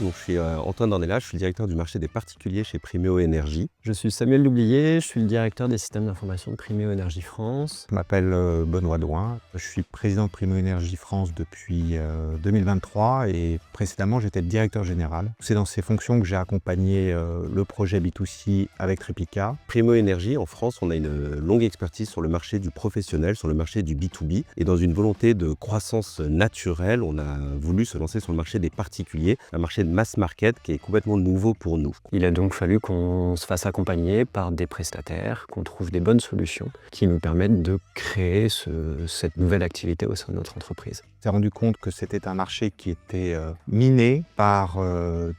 Donc, je suis Antoine Dornelas, je suis le directeur du marché des particuliers chez Priméo Énergie. Je suis Samuel Doublier, je suis le directeur des systèmes d'information de Priméo Énergie France. Je m'appelle Benoît Douin, je suis président de Priméo Énergie France depuis 2023 et précédemment j'étais le directeur général. C'est dans ces fonctions que j'ai accompagné le projet B2C avec Tripica. Priméo Énergie, en France, on a une longue expertise sur le marché du professionnel, sur le marché du B2B. Et dans une volonté de croissance naturelle, on a voulu se lancer sur le marché des particuliers, un marché de mass market qui est complètement nouveau pour nous. Il a donc fallu qu'on se fasse accompagner par des prestataires, qu'on trouve des bonnes solutions qui nous permettent de créer cette nouvelle activité au sein de notre entreprise. On s'est rendu compte que c'était un marché qui était miné par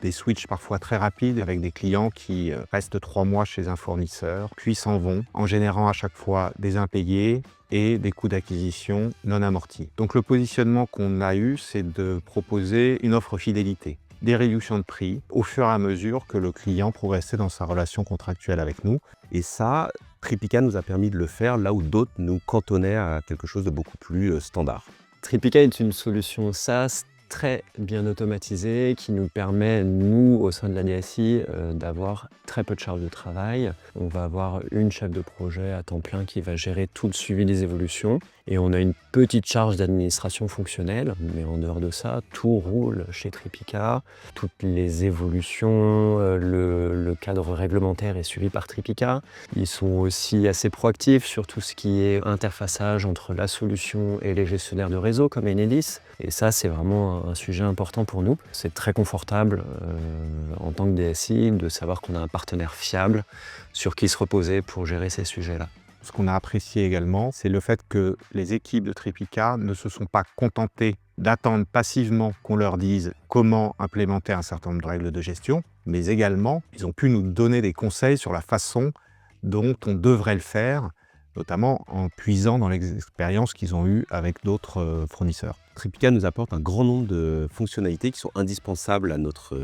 des switches parfois très rapides avec des clients qui restent 3 mois chez un fournisseur, puis s'en vont en générant à chaque fois des impayés et des coûts d'acquisition non amortis. Donc le positionnement qu'on a eu, c'est de proposer une offre fidélité, des réductions de prix au fur et à mesure que le client progressait dans sa relation contractuelle avec nous. Et ça, Tripica nous a permis de le faire là où d'autres nous cantonnaient à quelque chose de beaucoup plus standard. Tripica est une solution SaaS très bien automatisée qui nous permet, nous, au sein de la DSI, d'avoir très peu de charge de travail. On va avoir une chef de projet à temps plein qui va gérer tout le suivi des évolutions. Et on a une petite charge d'administration fonctionnelle, mais en dehors de ça, tout roule chez Tripica. Toutes les évolutions, le cadre réglementaire est suivi par Tripica. Ils sont aussi assez proactifs sur tout ce qui est interfaçage entre la solution et les gestionnaires de réseau comme Enedis. Et ça, c'est vraiment un sujet important pour nous. C'est très confortable en tant que DSI de savoir qu'on a un partenaire fiable sur qui se reposer pour gérer ces sujets-là. Ce qu'on a apprécié également, c'est le fait que les équipes de Tripica ne se sont pas contentées d'attendre passivement qu'on leur dise comment implémenter un certain nombre de règles de gestion, mais également, ils ont pu nous donner des conseils sur la façon dont on devrait le faire, notamment en puisant dans les expériences qu'ils ont eues avec d'autres fournisseurs. Tripica nous apporte un grand nombre de fonctionnalités qui sont indispensables à notre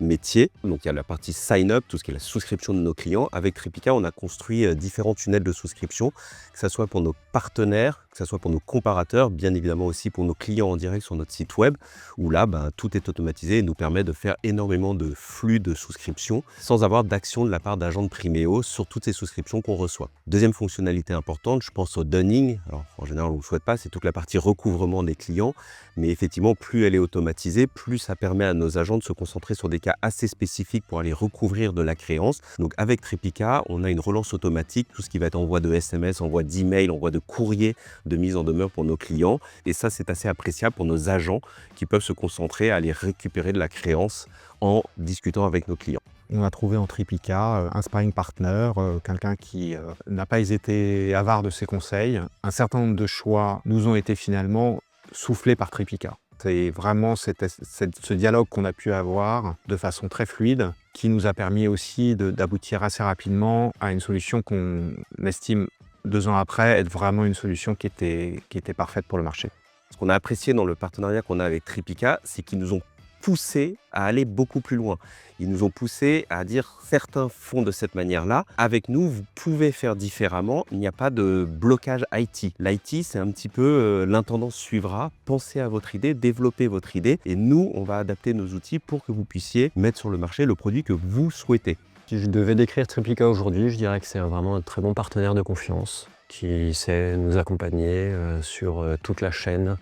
métier. Donc il y a la partie sign-up, tout ce qui est la souscription de nos clients. Avec Tripica, on a construit différents tunnels de souscription, que ce soit pour nos partenaires, que ce soit pour nos comparateurs, bien évidemment aussi pour nos clients en direct sur notre site web, où là, tout est automatisé et nous permet de faire énormément de flux de souscription sans avoir d'action de la part d'agents de Priméo sur toutes ces souscriptions qu'on reçoit. Deuxième fonctionnalité importante, je pense au dunning. Alors en général, on ne le souhaite pas, c'est toute la partie recouvrement des clients, mais effectivement, plus elle est automatisée, plus ça permet à nos agents de se concentrer sur des cas assez spécifiques pour aller recouvrir de la créance. Donc avec Tripica, on a une relance automatique, tout ce qui va être envoi de SMS, envoi d'email, envoi de courrier de mise en demeure pour nos clients. Et ça, c'est assez appréciable pour nos agents qui peuvent se concentrer à aller récupérer de la créance en discutant avec nos clients. On a trouvé en Tripica un sparring partner, quelqu'un qui n'a pas été avare de ses conseils. Un certain nombre de choix nous ont été finalement soufflés par Tripica. C'est vraiment ce dialogue qu'on a pu avoir de façon très fluide qui nous a permis aussi d'aboutir assez rapidement à une solution qu'on estime 2 ans après être vraiment une solution qui était parfaite pour le marché. Ce qu'on a apprécié dans le partenariat qu'on a avec Tripica, c'est qu'ils nous ont poussé à aller beaucoup plus loin. Ils nous ont poussé à dire certains font de cette manière-là. Avec nous, vous pouvez faire différemment. Il n'y a pas de blocage IT. L'IT, c'est un petit peu l'intendance suivra. Pensez à votre idée, développez votre idée. Et nous, on va adapter nos outils pour que vous puissiez mettre sur le marché le produit que vous souhaitez. Si je devais décrire Tripica aujourd'hui, je dirais que c'est vraiment un très bon partenaire de confiance qui sait nous accompagner sur toute la chaîne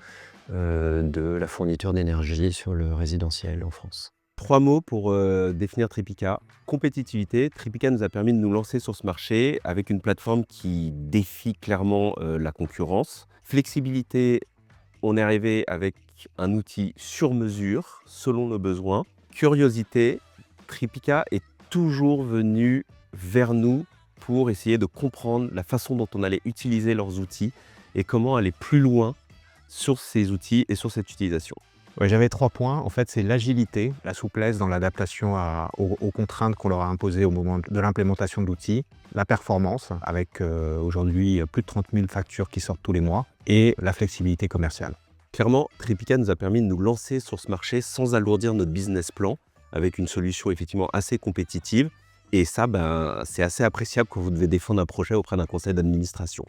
de la fourniture d'énergie sur le résidentiel en France. 3 mots pour définir Tripica. Compétitivité. Tripica nous a permis de nous lancer sur ce marché avec une plateforme qui défie clairement la concurrence. Flexibilité, on est arrivé avec un outil sur mesure, selon nos besoins. Curiosité, Tripica est toujours venu vers nous pour essayer de comprendre la façon dont on allait utiliser leurs outils et comment aller plus loin sur ces outils et sur cette utilisation. Ouais, j'avais 3 points. En fait, c'est l'agilité, la souplesse dans l'adaptation aux contraintes qu'on leur a imposées au moment de l'implémentation de l'outil, la performance, avec aujourd'hui plus de 30 000 factures qui sortent tous les mois, et la flexibilité commerciale. Clairement, Tripica nous a permis de nous lancer sur ce marché sans alourdir notre business plan, avec une solution effectivement assez compétitive. Et ça, c'est assez appréciable quand vous devez défendre un projet auprès d'un conseil d'administration.